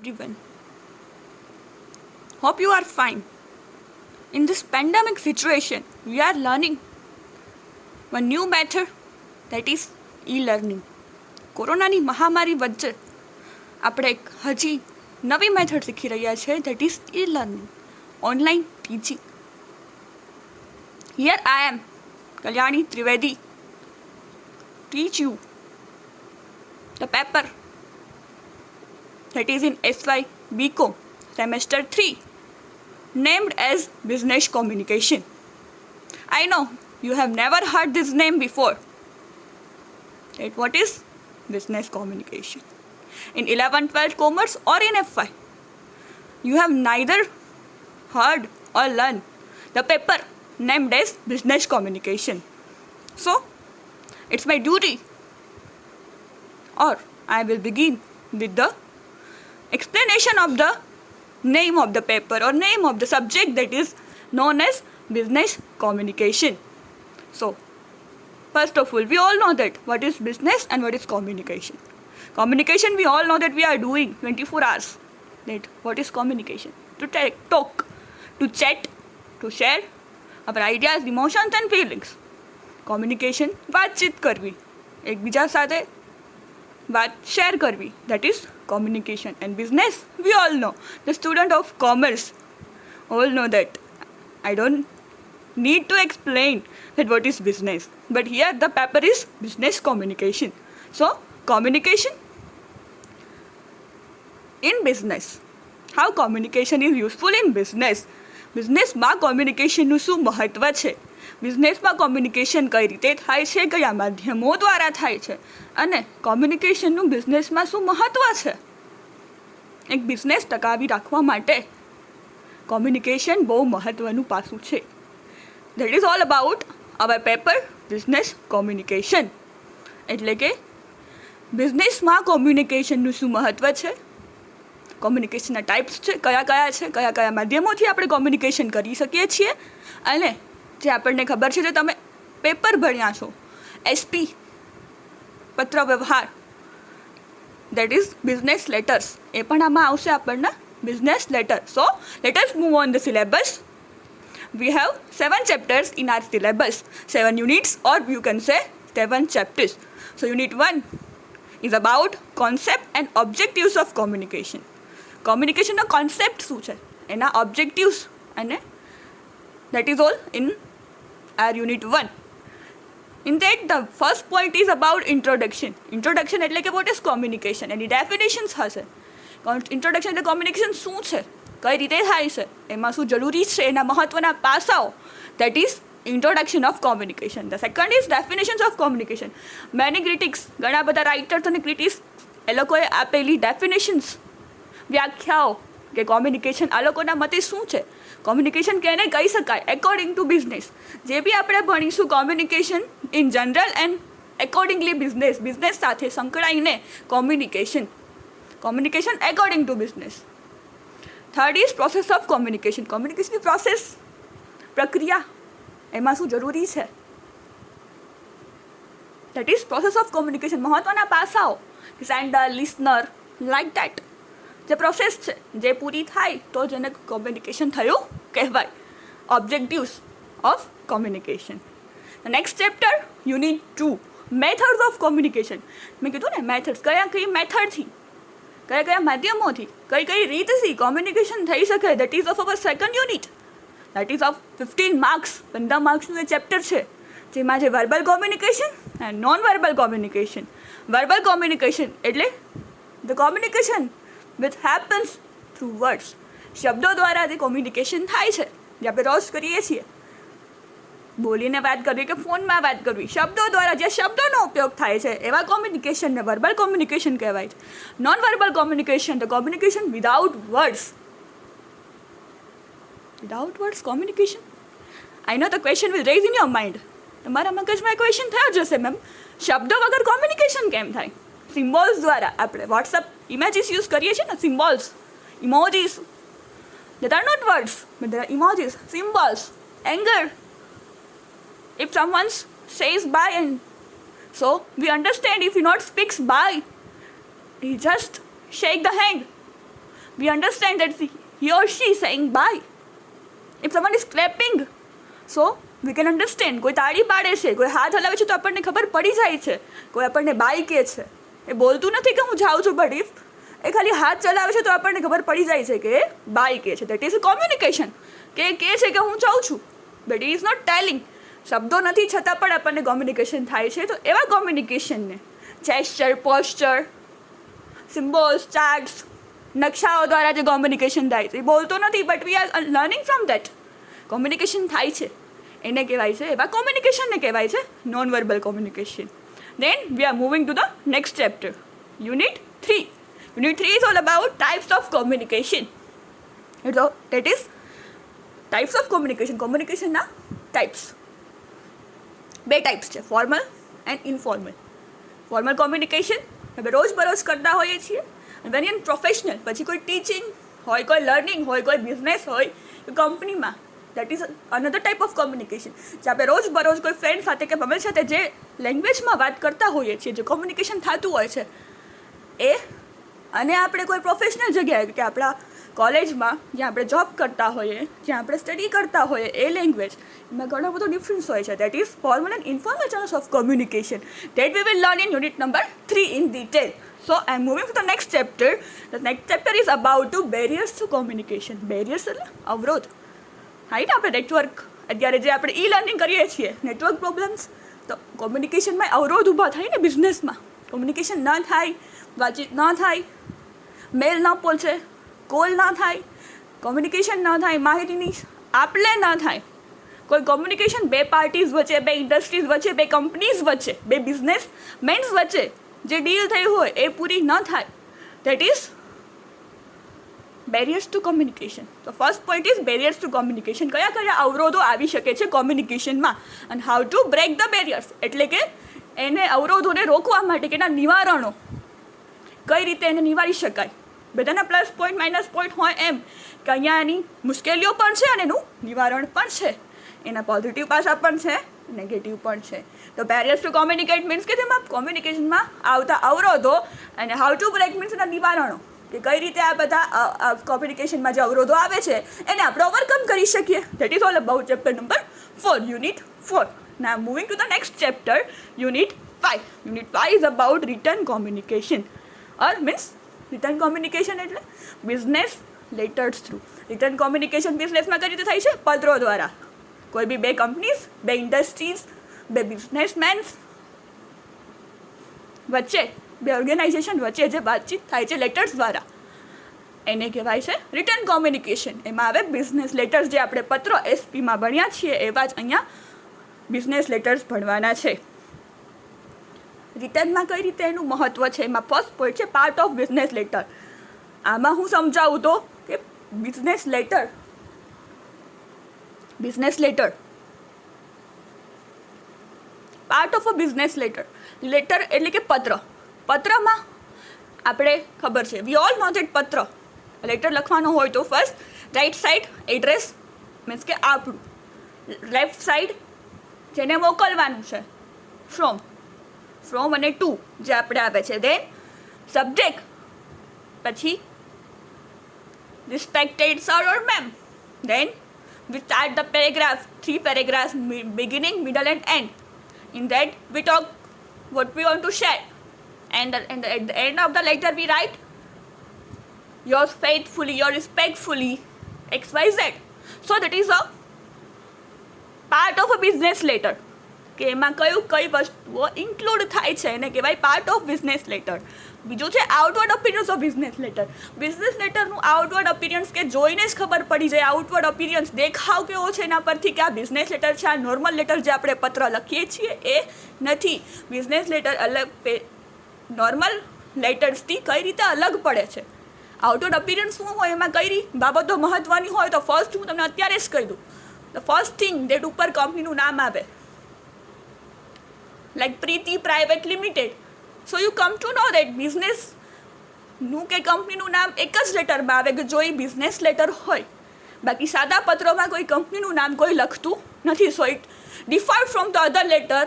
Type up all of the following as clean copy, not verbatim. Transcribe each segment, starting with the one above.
everyone. Hope you are fine. In this pandemic situation, we are learning one new method, that is e-learning. કોરોનાની મહામારી વચ્ચે આપણે એક હજી નવી મેથડ શીખી રહ્યા છે, that is e-learning, online teaching. Here I am, Kalyani Trivedi, teach you the paper that is in SY BCom semester 3, named as Business Communication. I know you have never heard this name before. That what is business communication? In 11th-12th commerce or in FY, you have neither heard or learned the paper named as business communication. So, it's my duty, or I will begin with the explanation of the name of the paper or name of the subject that is known as business communication. So, first of all, we all know that what is business and what is communication. Communication, we all know that we are doing 24 hours. That what is communication? To talk, to chat, to share our ideas, emotions and feelings. Communication, વાતચીત કરવી, એકબીજા સાથે વાત share કરવી, that is communication. And business, we all know, the student of commerce all know that. I don't need to explain that what is business, but here the paper is business communication. So communication in business, how communication is useful in business. બિઝનેસમાં કોમ્યુનિકેશનનું શું મહત્ત્વ છે, બિઝનેસમાં communication કઈ રીતે થાય છે, કયા માધ્યમો દ્વારા થાય છે, અને કોમ્યુનિકેશનનું બિઝનેસમાં શું મહત્ત્વ છે. એક બિઝનેસ ટકાવી રાખવા માટે કોમ્યુનિકેશન બહુ મહત્ત્વનું પાસું છે. That is all about hour paper business communication. એટલે કે બિઝનેસમાં કોમ્યુનિકેશનનું શું મહત્ત્વ છે, કોમ્યુનિકેશનના ટાઈપ્સ છે, કયા કયા માધ્યમોથી આપણે કોમ્યુનિકેશન કરી શકીએ છીએ, અને જે આપણને ખબર છે, જે તમે પેપર ભણ્યા છો, SP પત્ર વ્યવહાર, દેટ ઇઝ બિઝનેસ લેટર્સ, એ પણ આમાં આવશે આપણને business letter. So let us move on the syllabus. We have 7 chapters in our syllabus, 7 units, or you can say 7 chapters. So unit 1 is about concept and objectives of communication. કોમ્યુનિકેશનનો concept શું છે, એના objectives, અને that is all in our unit 1. In that the first point is about introduction. Introduction એટલે કે what is communication, એની definitions હશે. Introduction એટલે કોમ્યુનિકેશન શું છે, કઈ રીતે થાય છે, એમાં શું જરૂરી છે, એના મહત્ત્વના પાસાઓ, that is introduction of communication. The second is definitions of communication. Many critics, ઘણા બધા રાઇટર્સ અને ક્રિટિક્સ, એ લોકોએ આપેલી ડેફિનેશન્સ, વ્યાખ્યાઓ, કે કોમ્યુનિકેશન આ લોકોના મતે શું છે, કોમ્યુનિકેશન કેને કહી શકાય એકોર્ડિંગ ટુ બિઝનેસ. જે બી આપણે ભણીશું communication in general and accordingly business સાથે સંકળાઈને communication according to business. Third is process of communication. કોમ્યુનિકેશનની પ્રોસેસ, પ્રક્રિયા, એમાં શું જરૂરી છે, that is process of communication. મહત્ત્વના પાસાઓ, કે સેન્ડર, લિસનર, લાઇક દેટ, જે પ્રોસેસ છે, જે પૂરી થાય તો જેને કોમ્યુનિકેશન થયું કહેવાય. Objectives of communication. Next chapter unit 2, methods of communication. મેં કીધું ને મેથડ્સ, કઈ મેથડથી, કયા માધ્યમોથી, કઈ રીતથી કોમ્યુનિકેશન થઈ શકે. That is of our second unit. That is of 15 marks, 15 માર્ક્સનું એ ચેપ્ટર છે, જેમાં છે verbal communication and non verbal communication. Verbal communication એટલે the communication which happens through words. શબ્દો દ્વારા જે કોમ્યુનિકેશન થાય છે, જે આપણે રોજ કરીએ છીએ, બોલીને વાત કરવી કે ફોનમાં વાત કરવી, શબ્દો દ્વારા જે શબ્દોનો ઉપયોગ થાય છે, એવા કોમ્યુનિકેશનને વર્બલ કોમ્યુનિકેશન કહેવાય છે. Non verbal communication, the communication without words. Without words communication. I know the question will raise in your mind. તમારા મગજમાં ક્વેશ્ચન થયો જશે, મેમ શબ્દો વગર કોમ્યુનિકેશન કેમ થાય? સિમ્બોલ્સ દ્વારા આપણે વોટ્સઅપ ઇમેજીસ યુઝ કરીએ છીએ ને, symbols, emojis, that are not words but they are emojis, symbols, anger. If someone says bye, and so we understand, if he not speaks bye, he just shake the hand. we understand that he or she is saying bye. If someone is clapping, so we can understand. કોઈ તાળી પાડે છે, કોઈ હાથ હલાવે છે તો આપણને ખબર પડી જાય છે. કોઈ આપણને બાય કહે છે, એ બોલતું નથી કે હું જાઉં છું, બટ ઇફ એ ખાલી હાથ ચલાવે છે તો આપણને ખબર પડી જાય છે કે બાય કહે છે. That is communication. કે કહે છે કે હું જાઉં છું, બટ ઇઝ નોટ ટેલિંગ. શબ્દો નથી છતાં પણ આપણને કોમ્યુનિકેશન થાય છે. તો એવા કોમ્યુનિકેશનને જેસ્ચર, પોસ્ચર, સિમ્બોલ્સ, ચાર્ટ્સ, નકશાઓ દ્વારા જે કોમ્યુનિકેશન થાય છે, એ બોલતો નથી, but we are learning from that. Communication થાય છે એને કહેવાય છે, એવા કોમ્યુનિકેશનને કહેવાય છે non verbal communication. Then we are moving to the next chapter, unit 3. Unit 3 is all about types of communication. That is types of communication. કોમ્યુનિકેશનના ટાઈપ્સ, 2 ટાઈપ્સ છે, formal and informal. Formal communication આપણે રોજબરોજ કરતા હોઈએ છીએ. Van in professional, પછી કોઈ teaching હોય, કોઈ લર્નિંગ હોય, કોઈ બિઝનેસ હોય, કંપનીમાં, that is another type of communication. જે આપણે રોજબરોજ કોઈ ફ્રેન્ડ સાથે કે ફેમિલી સાથે જે લેંગ્વેજમાં વાત કરતા હોઈએ છીએ, જે કોમ્યુનિકેશન થતું હોય છે એ. અને આપણે કોઈ પ્રોફેશનલ જગ્યાએ કે આપણા કોલેજમાં જ્યાં આપણે જોબ કરતા હોઈએ, જ્યાં આપણે સ્ટડી કરતા હોઈએ, એ લેંગ્વેજ એમાં ઘણો બધો ડિફરન્સ હોય છે. That is formal and informal channels of communication. That we will learn in unit number 3 in detail. So I am moving to the next chapter. The next chapter is about to barriers to communication. Barriers એટલે અવરોધ. Right, આપણે network અત્યારે જે આપણે e learning કરીએ છીએ, network problems, તો કોમ્યુનિકેશનમાં અવરોધ ઊભા થાય ને. બિઝનેસમાં કોમ્યુનિકેશન ન થાય, વાતચીત ન થાય, મેલ ન પહોંચે, કોલ ન થાય, કોમ્યુનિકેશન ન થાય, માહિતીની આપલે ન થાય, કોઈ કોમ્યુનિકેશન 2 પાર્ટીઝ વચ્ચે, 2 ઇન્ડસ્ટ્રીઝ વચ્ચે, 2 કંપનીઝ વચ્ચે, 2 બિઝનેસમેન્સ વચ્ચે જે ડીલ થઈ હોય એ પૂરી ન થાય. That is barriers to communication. તો first point is barriers to communication. કયા કયા અવરોધો આવી શકે છે કોમ્યુનિકેશનમાં, અને how to break the barriers, એટલે કે એને અવરોધોને રોકવા માટે કે એના નિવારણો કઈ રીતે એને નિવારી શકાય. બધાના પ્લસ પોઈન્ટ માઇનસ પોઈન્ટ હોય એમ કે અહીંયા એની મુશ્કેલીઓ પણ છે અને એનું નિવારણ પણ છે, એના પોઝિટિવ પાસા પણ છે, નેગેટિવ પણ છે. તો બેરિયર્સ ટુ કોમ્યુનિકેટ મીન્સ કે તેમાં કોમ્યુનિકેશનમાં આવતા અવરોધો, અને હાઉ ટુ બ્રેક મીન્સ એના નિવારણો, કે કઈ રીતે આ બધા કોમ્યુનિકેશનમાં જે અવરોધો આવે છે એને આપણે ઓવરકમ કરી શકીએ. That is all about chapter number 4, unit 4. Now moving to the next chapter, unit 5. Unit 5 is about written communication. Or means written communication એટલે business letters through. Written communication બિઝનેસમાં કઈ રીતે થાય છે? પત્રો દ્વારા. કોઈ બી 2 કંપનીઝ, 2 ઇન્ડસ્ટ્રીઝ, 2 બિઝનેસમેન્સ વચ્ચે, 2 ઓર્ગેનાઇઝેશન વચ્ચે જે વાતચીત થાય છે લેટર્સ દ્વારા, એને કહેવાય છે રિટર્ન કોમ્યુનિકેશન. એમાં આવે બિઝનેસ લેટર્સ, જે આપણે પત્રો એસપીમાં ભણ્યા છીએ એવા જ અહીંયા બિઝનેસ લેટર્સ ભણવાના છે. રિટર્નમાં કઈ રીતે એનું મહત્ત્વ છે, એમાં ફર્સ્ટ પોઈન્ટ છે પાર્ટ ઓફ બિઝનેસ લેટર. આમાં હું સમજાવું તો કે business letter part of a business letter. Letter એટલે કે પત્ર. પત્રમાં આપણે ખબર છે, વી ઓલ નો ધેટ પત્ર લેટર લખવાનો હોય તો first right side address, means કે આપણું, લેફ્ટ સાઈડ જેને મોકલવાનું છે, ફ્રોમ અને ટુ જે આપણે આવે છે, દેન સબ્જેક્ટ, પછી respected sir or ma'am, then we start the paragraph, 3 paragraphs, beginning, middle and end. In that we talk what we want to share, and at the end of the letter we write yours faithfully, yours respectfully, XYZ. So that is a part of a business letter. કે એમાં કઈ વસ્તુઓ include થાય છે એને કહેવાય part of business letter. બીજું છે outward appearance of business letter. Business લેટરનું આઉટવર્ડ અપિયરન્સ કે જોઈને જ ખબર પડી જાય, આઉટવર્ડ અપિયરન્સ દેખાવ કેવો છે એના પરથી કે આ બિઝનેસ લેટર છે. આ નોર્મલ લેટર જે આપણે પત્ર લખીએ છીએ એ નથી. બિઝનેસ લેટર અલગ, નોર્મલ લેટર્સથી કઈ રીતે અલગ પડે છે, આઉટવર્ડ અપિયરન્સ શું હોય, એમાં કઈ બાબતો મહત્ત્વની હોય, તો ફર્સ્ટ હું તમને અત્યારે જ કહી દઉં. ધ ફર્સ્ટ થિંગ ડેટ ઉપર કંપનીનું નામ આવે, like Preeti Private Limited. So you come to know that બિઝનેસનું કે કંપનીનું નામ એક જ લેટરમાં આવે કે જો એ બિઝનેસ લેટર હોય. બાકી સાદા પત્રોમાં કોઈ કંપનીનું નામ કોઈ લખતું નથી. So it differ from the other letter.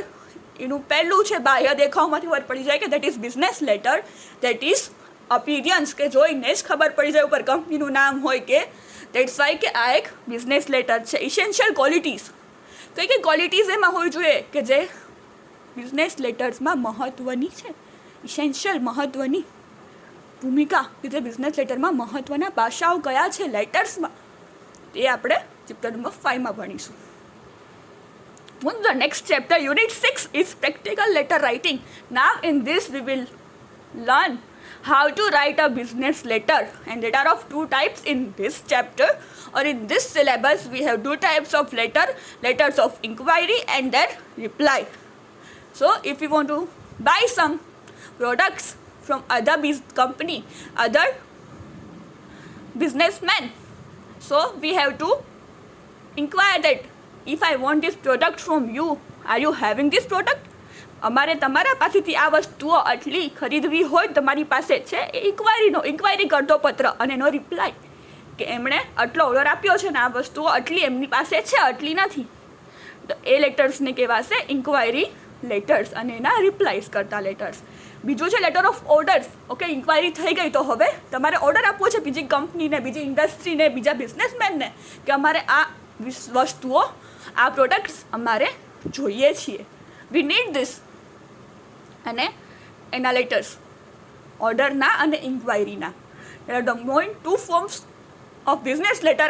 એનું પહેલું છે બાહ્ય દેખાવમાંથી ખબર પડી જાય કે that is business letter, that is appearance કે જોઈને જ ખબર પડી જાય ઉપર કંપનીનું નામ હોય કે દેટ્સ વાય કે આ એક બિઝનેસ લેટર છે. ઇસેન્શિયલ ક્વોલિટીઝ, કઈ કઈ ક્વોલિટીઝ એમાં હોવી જોઈએ કે જે બિઝનેસ લેટર્સમાં મહત્ત્વની છે. ઇસેન્શિયલ મહત્ત્વની ભૂમિકા કે જે બિઝનેસ લેટરમાં મહત્ત્વના પાસાઓ કયા છે લેટર્સમાં, એ આપણે ચેપ્ટર નંબર 5માં ભણીશું. On the next chapter, Unit 6 is practical letter writing. Now in this we will learn how to write a business letter, and there are of two types in this chapter, or in this syllabus we have two types of letters of inquiry and their reply. So if you want to buy some products from other company, other businessmen, so we have to inquire that if I want this product from you, are you having this product? અમારે તમારા પાસેથી આ વસ્તુઓ આટલી ખરીદવી હોય તમારી પાસે છે, એ ઇન્ક્વાયરી કરતો પત્ર અને એનો રિપ્લાય કે એમણે આટલો ઓર્ડર આપ્યો છે ને આ વસ્તુઓ આટલી એમની પાસે છે આટલી નથી, તો એ લેટર્સને કહેવાશે ઇન્ક્વાયરી લેટર્સ અને એના રિપ્લાયસ કરતા લેટર્સ. બીજું છે letter of orders. Okay, inquiry થઈ ગઈ તો હવે તમારે ઓર્ડર આપવો છે બીજી કંપનીને, બીજી ઇન્ડસ્ટ્રીને, બીજા બિઝનેસમેનને કે અમારે આ વસ્તુઓ, આ પ્રોડક્ટ્સ અમારે જોઈએ છીએ, વી નીડ ધીસ. અને એના લેટર્સ ઓર્ડરના અને ઇન્ક્વાયરીના. The main two forms of business letter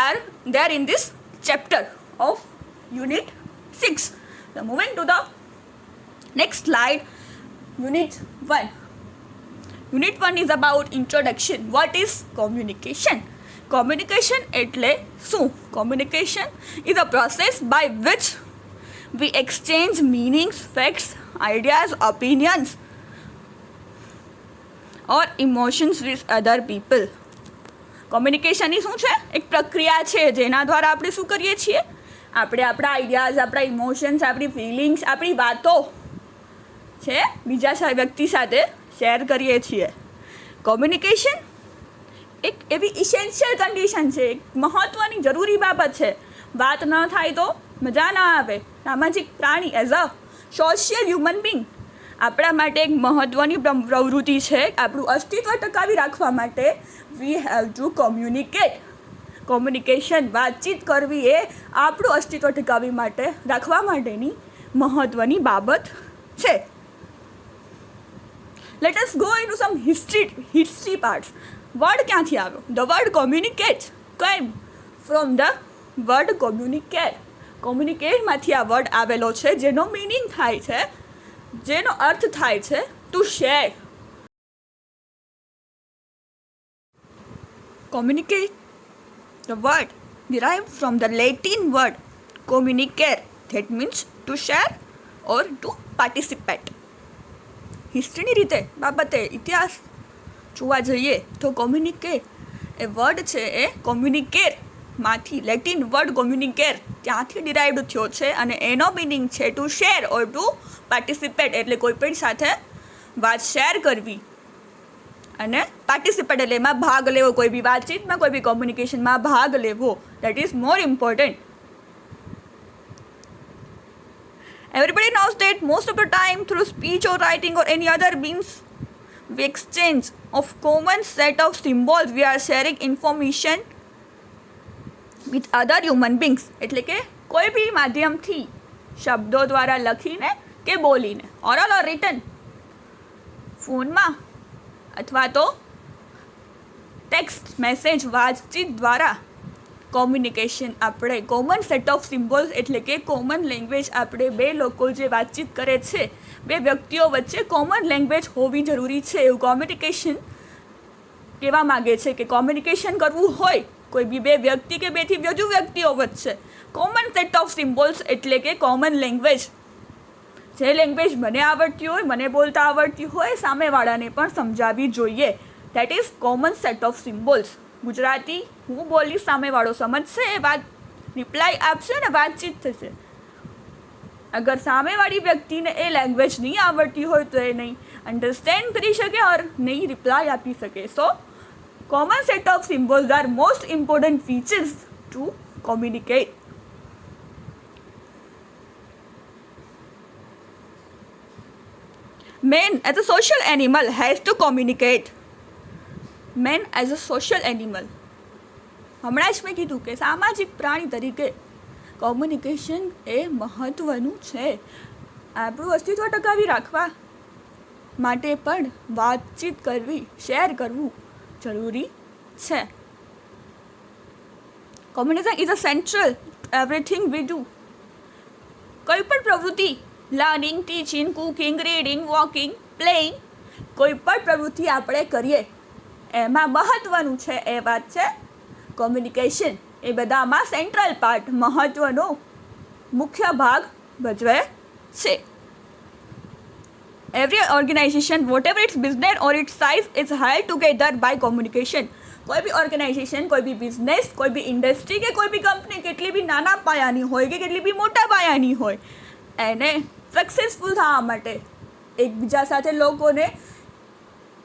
are there in this chapter of Unit 6. So moving to the next slide, Unit 1. Unit 1 is about introduction. What is communication? Communication એટલે શું? Communication is a process by which we exchange meanings, facts, ideas, opinions or emotions with other people. કોમ્યુનિકેશનની શું છે? એક પ્રક્રિયા છે જેના દ્વારા આપણે શું કરીએ છીએ? આપણે આપણા આઈડિયાઝ, આપણા ઇમોશન્સ, આપણી ફિલિંગ્સ, આપણી વાતો છે બીજા વ્યક્તિ સાથે શેર કરીએ છીએ. કોમ્યુનિકેશન એક એવી ઇસેન્શિયલ કન્ડિશન છે, એક મહત્ત્વની જરૂરી બાબત છે. વાત ન થાય તો મજા ના આવે. સામાજિક પ્રાણી, as a social human being આપણા માટે એક મહત્ત્વની પ્રવૃત્તિ છે. આપણું અસ્તિત્વ ટકાવી રાખવા માટે we have to communicate. Communication, વાતચીત કરવી એ આપણું અસ્તિત્વ ટકાવી માટે રાખવા માટેની મહત્ત્વની બાબત છે. Let us go into some history parts. Word ક્યાંથી આવ્યો? The word communicate came from the word communicate. કોમ્યુનિકેટમાંથી આ વર્ડ આવેલો છે જેનો મિનિંગ થાય છે, જેનો અર્થ થાય છે two share. Communicate, the word derived from the Latin word communicare, that means to share or to participate. હિસ્ટ્રીની રીતે બાબતે ઇતિહાસ જોવા જઈએ તો કોમ્યુનિકેટ એ વર્ડ છે એ કોમ્યુનિકેરમાંથી, લેટિન વર્ડ કોમ્યુનિકેર ત્યાંથી ડિરાઇવડ થયો છે અને એનો મિનિંગ છે ટુ શેર ઓર ટુ પાર્ટિસિપેટ, એટલે કોઈ પણ સાથે વાત શેર કરવી અને પાર્ટિસિપેટ એટલે એમાં ભાગ લેવો, કોઈ બી વાતચીતમાં, કોઈ બી કોમ્યુનિકેશનમાં ભાગ લેવો. That is more important. Everybody knows that most of the time through speech or writing or any other means we exchange of common set of symbols, we are sharing information with other human beings. એટલે કે કોઈ બી માધ્યમથી શબ્દો દ્વારા લખીને કે બોલીને, oral ઓર return, ફોનમાં અથવા તો ટેક્સ્ટ મેસેજ, વાતચીત દ્વારા કોમ્યુનિકેશન આપણે કોમન સેટ ઓફ સિમ્બોલ્સ એટલે કે કોમન લેંગ્વેજ, આપણે બે લોકો જે વાતચીત કરે છે, બે વ્યક્તિઓ વચ્ચે કોમન લેંગ્વેજ હોવી જરૂરી છે એવું કોમ્યુનિકેશન કહેવા માગે છે. કે કોમ્યુનિકેશન કરવું હોય કોઈ બી બે વ્યક્તિ કે બેથી વધુ વ્યક્તિઓ વચ્ચે, કોમન સેટ ઓફ સિમ્બોલ્સ એટલે કે કોમન લેંગ્વેજ, જે લેંગ્વેજ મને આવડતી હોય, મને બોલતા આવડતી હોય, સામેવાળાને પણ સમજાવવી જોઈએ. That is common set of symbols. Gujarati હું બોલીશ, સામેવાળો સમજશે, એ વાત રિપ્લાય આપશે ને વાતચીત થશે. અગર સામેવાળી વ્યક્તિને એ લેંગ્વેજ નહીં આવડતી હોય તો એ નહીં અન્ડરસ્ટેન્ડ કરી શકે ઓર નહીં રિપ્લાય આપી શકે. So common set of symbols are most important features to communicate. Man as a social animal has to communicate. Man as a social animal. હમણાં જ મેં કીધું કે સામાજિક પ્રાણી તરીકે કોમ્યુનિકેશન એ મહત્ત્વનું છે. આપણું અસ્તિત્વ ટકાવી રાખવા માટે પણ વાતચીત કરવી, શેર કરવું જરૂરી છે. Communication is a central everything we do. કોઈ પણ પ્રવૃત્તિ, learning, teaching, cooking, reading, walking, playing, કોઈ પણ પ્રવૃત્તિ આપણે કરીએ એમાં મહત્ત્વનું છે એ વાત છે કોમ્યુનિકેશન. એ બધામાં સેન્ટ્રલ પાર્ટ, મહત્ત્વનો મુખ્ય ભાગ ભજવે છે. Every organization, whatever its business or its size, is held together by communication. કોઈ બી ઓર્ગેનાઇઝેશન, કોઈ બી બિઝનેસ, કોઈ બી ઇન્ડસ્ટ્રી કે કોઈ બી કંપની કેટલી બી નાના પાયાની હોય કે કેટલી બી મોટા પાયાની હોય, એને સક્સેસફુલ થવા માટે, એકબીજા સાથે લોકોને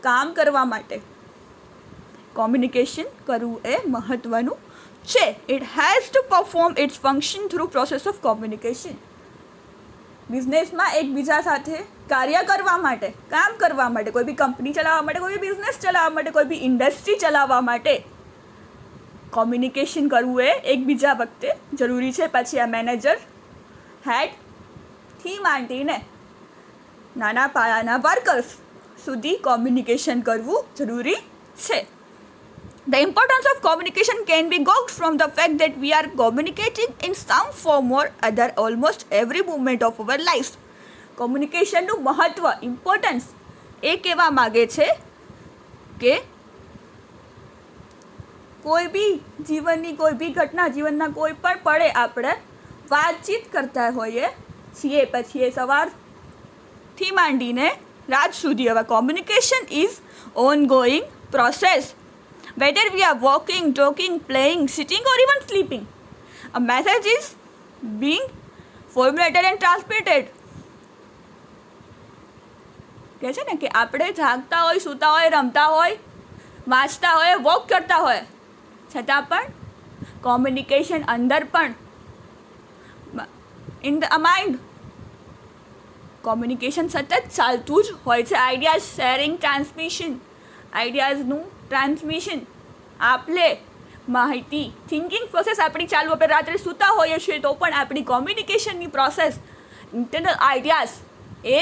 કામ કરવા માટે કોમ્યુનિકેશન કરવું એ મહત્ત્વનું છે. It has to perform its function through process of communication. બિઝનેસમાં એકબીજા સાથે કાર્ય કરવા માટે, કામ કરવા માટે, કોઈ બી કંપની ચલાવવા માટે, કોઈ બી બિઝનેસ ચલાવવા માટે, કોઈ બી ઇન્ડસ્ટ્રી ચલાવવા માટે કોમ્યુનિકેશન કરવું એ એકબીજા વખતે જરૂરી છે. પછી આ મેનેજર, હેડથી માંડીને નાના પાયાના વર્કર્સ સુધી કોમ્યુનિકેશન કરવું જરૂરી છે. The importance of communication can be gauged from the fact that we are communicating in some form or other almost every moment of our lives. કોમ્યુનિકેશનનું મહત્ત્વ, ઇમ્પોર્ટન્સ એ કહેવા માગે છે કે કોઈ બી જીવનની કોઈ બી ઘટના, જીવનના કોઈ પણ પળે આપણે વાતચીત કરતા હોઈએ છીએ. પછી એ સવારથી માંડીને રાત સુધી હવે communication is on going process. Whether we are walking, talking, playing, sitting or even sleeping, a message is being formulated and transmitted. કહે છે ને કે આપણે જાગતા હોય, સૂતા હોય, રમતા હોય, વાંચતા હોય, વોક કરતા હોય, છતાં પણ કોમ્યુનિકેશન અંદર પણ ઇન ધ માઇન્ડ કોમ્યુનિકેશન સતત ચાલતું જ હોય છે. આઈડિયાઝ શેરિંગ, ટ્રાન્સમિશન, આઈડિયાઝનું ટ્રાન્સમિશન, આપલે માહિતી, થિંકિંગ પ્રોસેસ આપણી ચાલુ. આપણે રાત્રે સૂતા હોઈએ છીએ તો પણ આપણી કોમ્યુનિકેશનની પ્રોસેસ, ઇન્ટરનલ આઈડિયાઝ એ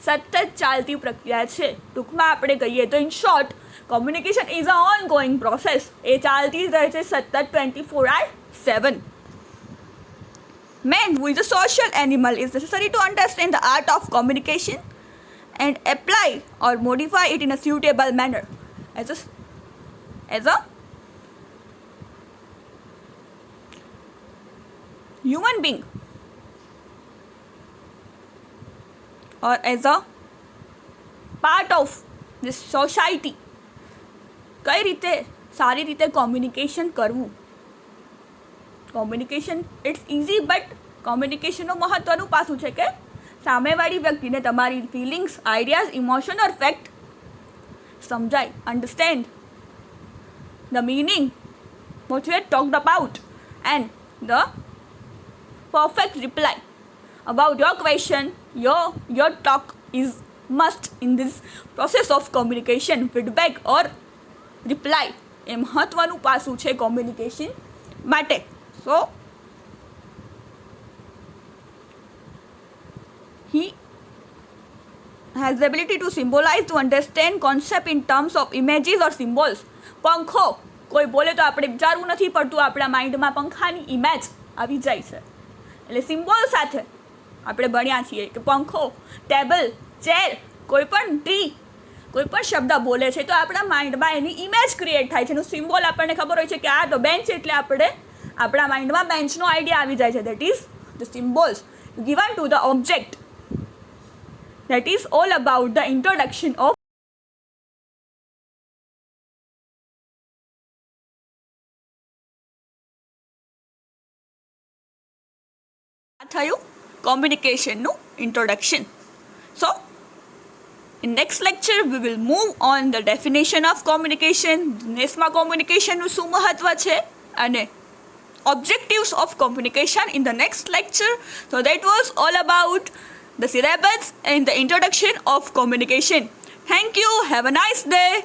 સતત ચાલતી પ્રક્રિયા છે. ટૂંકમાં આપણે કહીએ તો in short, communication is a ongoing process. એ ચાલતી જ રહે છે સતત 24/7. Man, who is a social animal, is necessary to understand the art of communication and apply or modify it in a suitable manner. As a human being or as a part of this society, કઈ રીતે સારી રીતે communication કરવું. Communication it's easy, but કોમ્યુનિકેશનનું મહત્ત્વનું પાસું છે કે સામેવાળી વ્યક્તિને તમારી ફિલિંગ્સ, આઈડિયાઝ, ઇમોશન ઓર ફેક્ટ સમજાય, understand the meaning what we had talked about and the perfect reply about your question. Your talk is must in this process of communication. Feedback or reply એ મહત્ત્વનું પાસું છે communication માટે. So he has the ability to symbolize, to understand concept in terms of images or symbols. પંખો, કોઈ બોલે તો આપણે વિચારવું નથી પડતું, આપણા માઇન્ડમાં પંખાની ઇમેજ આવી જાય છે. એટલે સિમ્બોલ સાથે આપણે ભણ્યા છીએ કે પંખો, ટેબલ, ચેર, કોઈ પણ ટ્રી, કોઈ પણ શબ્દ બોલે છે તો આપણા માઇન્ડમાં એની ઇમેજ ક્રિએટ થાય છે. એનું સિમ્બોલ આપણને ખબર હોય છે કે આ તો બેન્ચ, એટલે આપણે આપણા માઇન્ડમાં બેન્ચનો આઈડિયા આવી જાય છે. That is the symbols given to the object. That is all about the introduction of થયું કોમ્યુનિકેશનનું introduction. So in next lecture we will move on the definition of communication, બિઝનેસમાં કોમ્યુનિકેશનનું શું મહત્ત્વ છે અને objectives of communication in the next lecture. So that was all about the syllabus and the introduction of communication. Thank you. Have a nice day.